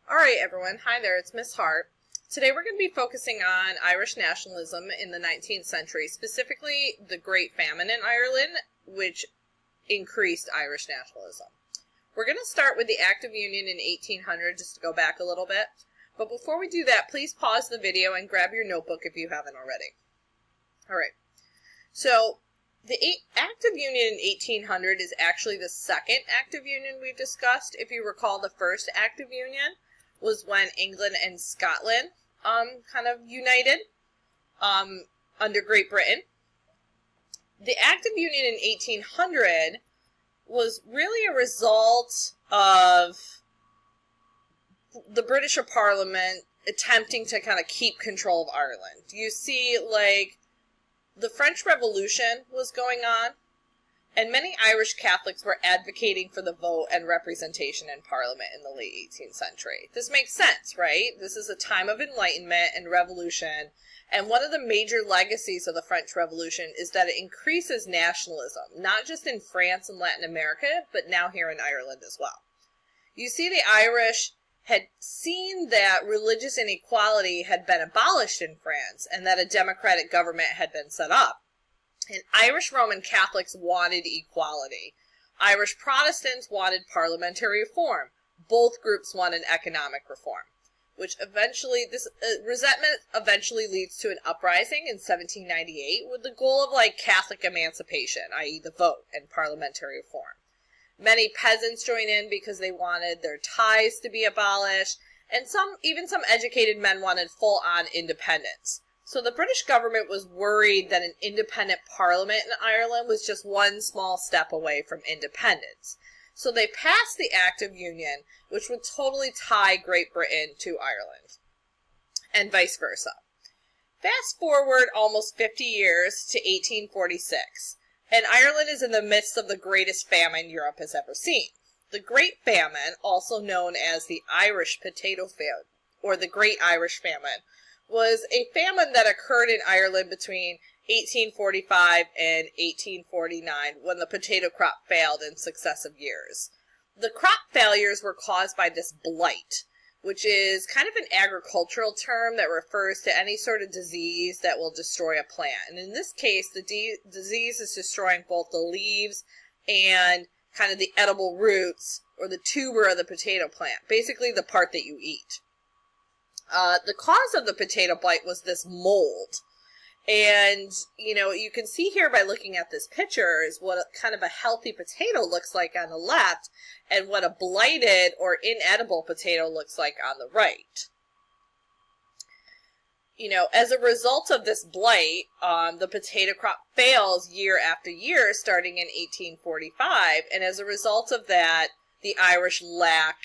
Alright everyone, hi there, it's Miss Hart. Today we're going to be focusing on Irish nationalism in the 19th century, specifically the Great Famine in Ireland, which increased Irish nationalism. We're going to start with the Act of Union in 1800, just to go back a little bit. But before we do that, please pause the video and grab your notebook if you haven't already. Alright, so the Act of Union in 1800 is actually the second Act of Union we've discussed. If you recall, the first Act of Union was when England and Scotland kind of united under Great Britain. The Act of Union in 1800 was really a result of the British Parliament attempting to kind of keep control of Ireland. You see, like, the French Revolution was going on, and many Irish Catholics were advocating for the vote and representation in Parliament in the late 18th century. This makes sense, right? This is a time of enlightenment and revolution, and one of the major legacies of the French Revolution is that it increases nationalism, not just in France and Latin America, but now here in Ireland as well. You see, the Irish had seen that religious inequality had been abolished in France and that a democratic government had been set up. And Irish Roman Catholics wanted equality. Irish Protestants wanted parliamentary reform. Both groups wanted economic reform, which eventually, this resentment eventually leads to an uprising in 1798 with the goal of, like, Catholic emancipation, i.e. the vote and parliamentary reform. Many peasants joined in because they wanted their tithes to be abolished, and even some educated men wanted full-on independence. So the British government was worried that an independent parliament in Ireland was just one small step away from independence. So they passed the Act of Union, which would totally tie Great Britain to Ireland, and vice versa. Fast forward almost 50 years to 1846, and Ireland is in the midst of the greatest famine Europe has ever seen. The Great Famine, also known as the Irish Potato Famine, or the Great Irish Famine, was a famine that occurred in Ireland between 1845 and 1849 when the potato crop failed in successive years. The crop failures were caused by this blight, which is kind of an agricultural term that refers to any sort of disease that will destroy a plant. And in this case, the disease is destroying both the leaves and kind of the edible roots or the tuber of the potato plant, basically the part that you eat. The cause of the potato blight was this mold. And, you know, you can see here by looking at this picture is what kind of a healthy potato looks like on the left and what a blighted or inedible potato looks like on the right. You know, as a result of this blight, the potato crop fails year after year starting in 1845. And as a result of that, the Irish lack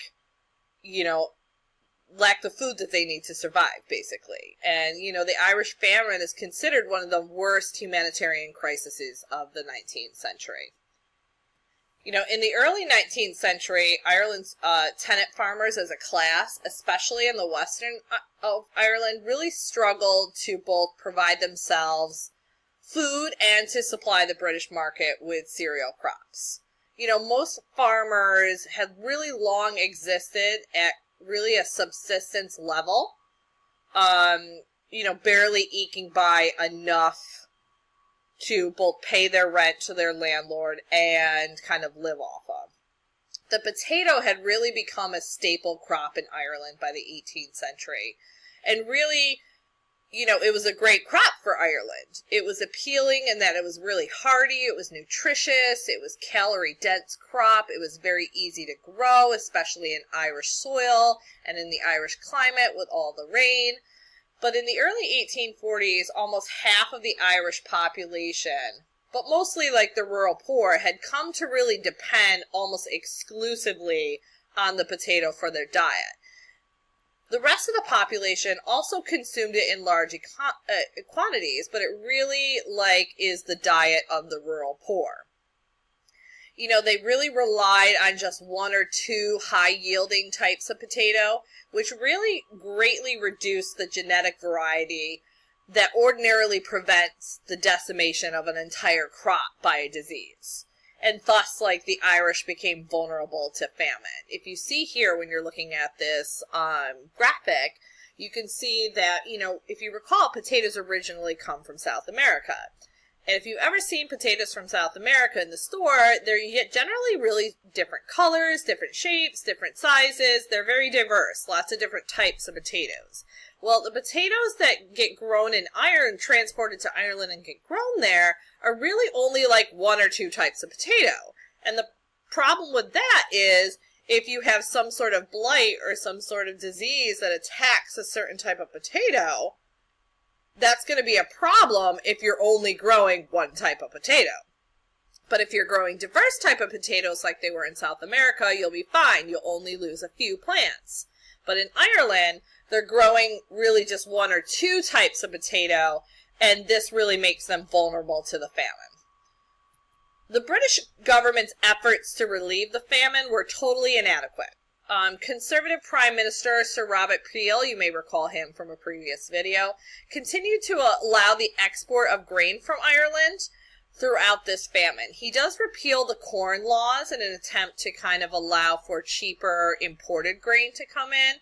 the food that they need to survive, basically. And, you know, the Irish famine is considered one of the worst humanitarian crises of the 19th century. You know, in the early 19th century, Ireland's tenant farmers as a class, especially in the western of Ireland, really struggled to both provide themselves food and to supply the British market with cereal crops. You know, most farmers had really long existed at really a subsistence level, you know, barely eking by enough to both pay their rent to their landlord and kind of live off of. The potato had really become a staple crop in Ireland by the 18th century. And really, you know, it was a great crop for Ireland. It was appealing in that it was really hardy, it was nutritious, it was calorie-dense crop, it was very easy to grow, especially in Irish soil and in the Irish climate with all the rain. But in the early 1840s, almost half of the Irish population, but mostly like the rural poor, had come to really depend almost exclusively on the potato for their diet. The rest of the population also consumed it in large quantities, but it really, is the diet of the rural poor. You know, they really relied on just one or two high-yielding types of potato, which really greatly reduced the genetic variety that ordinarily prevents the decimation of an entire crop by a disease. and thus, like, the Irish became vulnerable to famine. If you see here, when you're looking at this graphic, you can see that, you know, if you recall, potatoes originally come from South America. And if you've ever seen potatoes from South America in the store, they're generally really different colors, different shapes, different sizes. They're very diverse, lots of different types of potatoes. Well, the potatoes that get grown in Ireland, transported to Ireland and get grown there, are really only like one or two types of potato. And the problem with that is, if you have some sort of blight or some sort of disease that attacks a certain type of potato, that's going to be a problem if you're only growing one type of potato. But if you're growing diverse type of potatoes like they were in South America, you'll be fine. You'll only lose a few plants. But in Ireland, they're growing really just one or two types of potato, and this really makes them vulnerable to the famine. The British government's efforts to relieve the famine were totally inadequate. Conservative Prime Minister Sir Robert Peel, you may recall him from a previous video, continued to allow the export of grain from Ireland throughout this famine. He does repeal the corn laws in an attempt to kind of allow for cheaper imported grain to come in,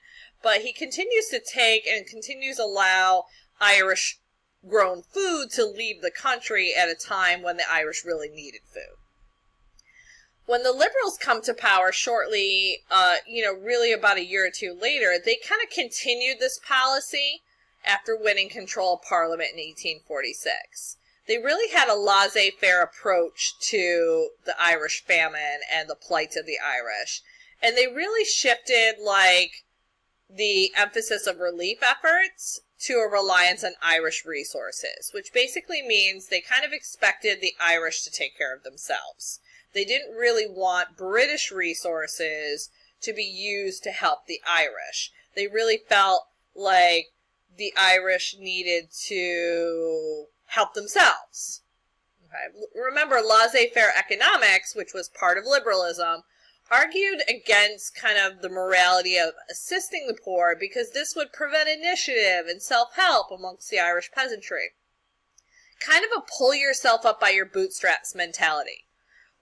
but he continues to take and continues to allow Irish grown food to leave the country at a time when the Irish really needed food. When the Liberals come to power shortly, really about a year or two later, they kind of continued this policy after winning control of Parliament in 1846. They really had a laissez-faire approach to the Irish famine and the plight of the Irish. And they really shifted, like, the emphasis of relief efforts to a reliance on Irish resources, which basically means they kind of expected the Irish to take care of themselves. They didn't really want British resources to be used to help the Irish. They really felt like the Irish needed to help themselves. Okay. Remember, laissez-faire economics, which was part of liberalism, argued against kind of the morality of assisting the poor because this would prevent initiative and self-help amongst the Irish peasantry. Kind of a pull yourself up by your bootstraps mentality.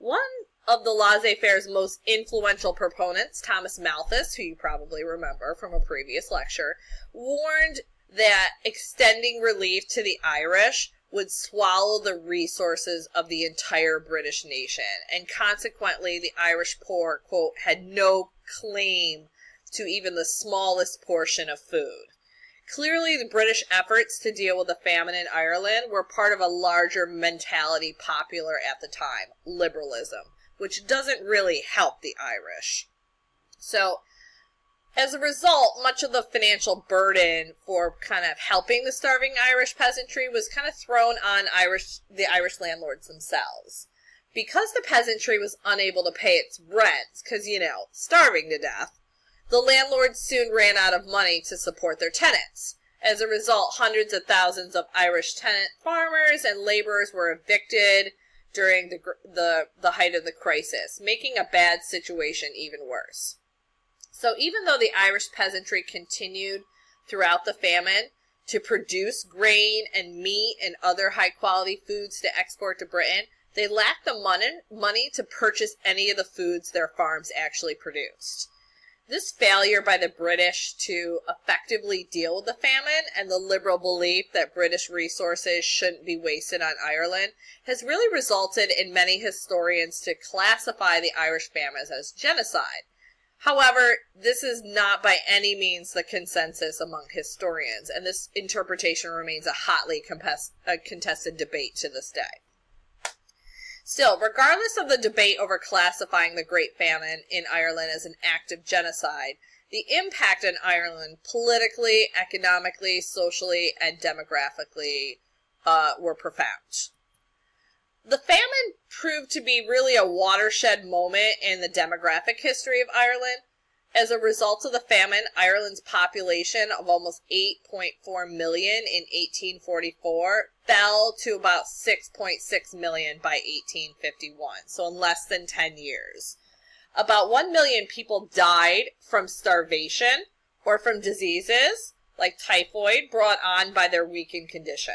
One of the laissez-faire's most influential proponents, Thomas Malthus, who you probably remember from a previous lecture, warned that extending relief to the Irish would swallow the resources of the entire British nation, and consequently the Irish poor, quote, had no claim to even the smallest portion of food. Clearly, the British efforts to deal with the famine in Ireland were part of a larger mentality popular at the time, liberalism, which doesn't really help the Irish. So, as a result, much of the financial burden for kind of helping the starving Irish peasantry was kind of thrown on the Irish landlords themselves. Because the peasantry was unable to pay its rents, because, starving to death, the landlords soon ran out of money to support their tenants. As a result, hundreds of thousands of Irish tenant farmers and laborers were evicted during the height of the crisis, making a bad situation even worse. So even though the Irish peasantry continued throughout the famine to produce grain and meat and other high-quality foods to export to Britain, they lacked the money to purchase any of the foods their farms actually produced. This failure by the British to effectively deal with the famine and the liberal belief that British resources shouldn't be wasted on Ireland has really resulted in many historians to classify the Irish famine as genocide. However, this is not by any means the consensus among historians, and this interpretation remains a hotly contested debate to this day. Still, regardless of the debate over classifying the Great Famine in Ireland as an act of genocide, the impact on Ireland politically, economically, socially, and demographically were profound. The famine proved to be really a watershed moment in the demographic history of Ireland. As a result of the famine, Ireland's population of almost 8.4 million in 1844 fell to about 6.6 million by 1851, so in less than 10 years. About 1 million people died from starvation or from diseases like typhoid brought on by their weakened condition.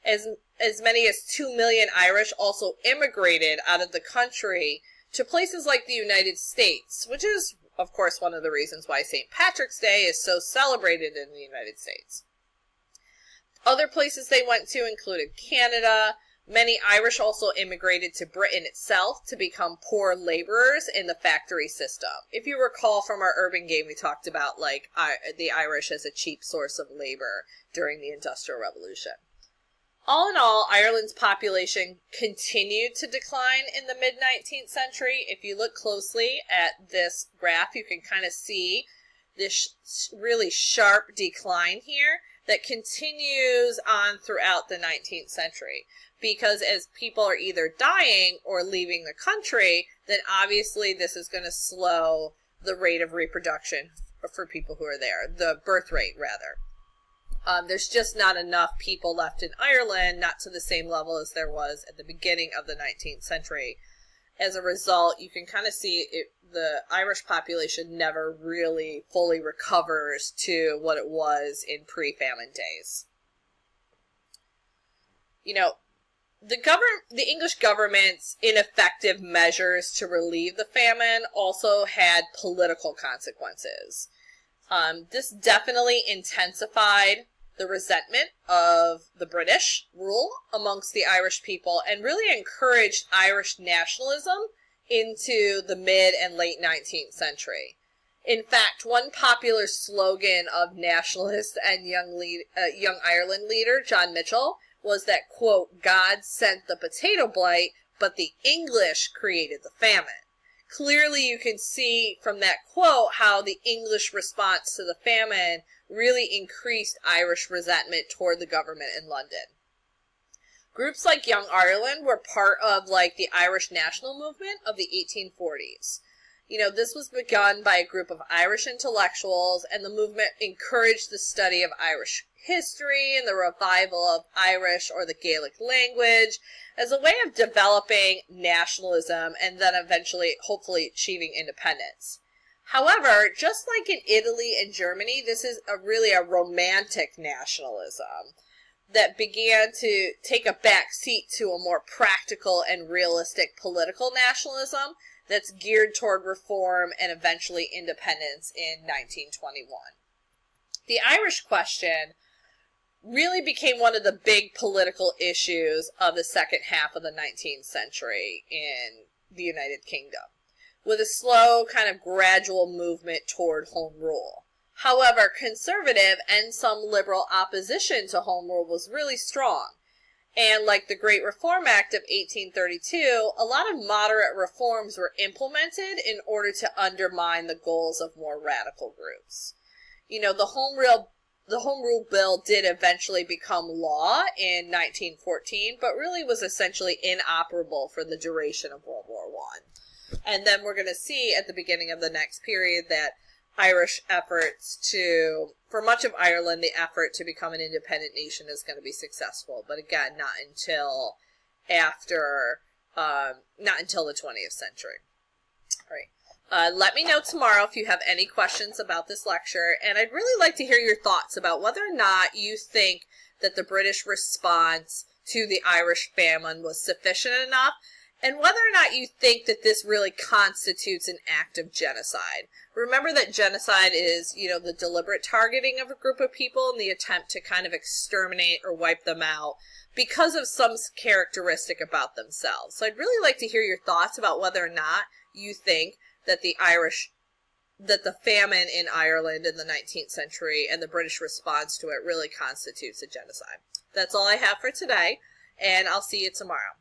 As as many as 2 million Irish also immigrated out of the country to places like the United States, which is, of course, one of the reasons why St. Patrick's Day is so celebrated in the United States. Other places they went to included Canada. Many Irish also immigrated to Britain itself to become poor laborers in the factory system. If you recall from our urban game, we talked about like the Irish as a cheap source of labor during the Industrial Revolution. All in all, Ireland's population continued to decline in the mid-19th century. If you look closely at this graph, you can kind of see this really sharp decline here that continues on throughout the 19th century. Because as people are either dying or leaving the country, then obviously this is going to slow the rate of reproduction for people who are there, the birth rate rather. There's just not enough people left in Ireland, not to the same level as there was at the beginning of the 19th century. As a result, you can kind of see the Irish population never really fully recovers to what it was in pre-famine days. You know, the English government's ineffective measures to relieve the famine also had political consequences. This definitely intensified the resentment of the British rule amongst the Irish people and really encouraged Irish nationalism into the mid and late 19th century. In fact, one popular slogan of nationalist and young Ireland leader John Mitchell was that, quote, God sent the potato blight, but the English created the famine. Clearly, you can see from that quote how the English response to the famine really increased Irish resentment toward the government in London. Groups like Young Ireland were part of like the Irish national movement of the 1840s. You know, this was begun by a group of Irish intellectuals, and the movement encouraged the study of Irish history and the revival of Irish or the Gaelic language as a way of developing nationalism and then eventually, hopefully, achieving independence. However, just like in Italy and Germany, this is really a romantic nationalism that began to take a back seat to a more practical and realistic political nationalism that's geared toward reform and eventually independence in 1921. The Irish question really became one of the big political issues of the second half of the 19th century in the United Kingdom, with a slow, kind of gradual movement toward home rule. However, conservative and some liberal opposition to home rule was really strong. And like the Great Reform Act of 1832, a lot of moderate reforms were implemented in order to undermine the goals of more radical groups. You know, the Home Rule Bill did eventually become law in 1914, but really was essentially inoperable for the duration of World War I. And then we're going to see at the beginning of the next period that Irish efforts for much of Ireland, the effort to become an independent nation is going to be successful. But again, not until the 20th century. All right. Let me know tomorrow if you have any questions about this lecture. And I'd really like to hear your thoughts about whether or not you think that the British response to the Irish famine was sufficient enough, and whether or not you think that this really constitutes an act of genocide. Remember that genocide is, you know, the deliberate targeting of a group of people in the attempt to kind of exterminate or wipe them out because of some characteristic about themselves. So I'd really like to hear your thoughts about whether or not you think that the famine in Ireland in the 19th century and the British response to it really constitutes a genocide. That's all I have for today, and I'll see you tomorrow.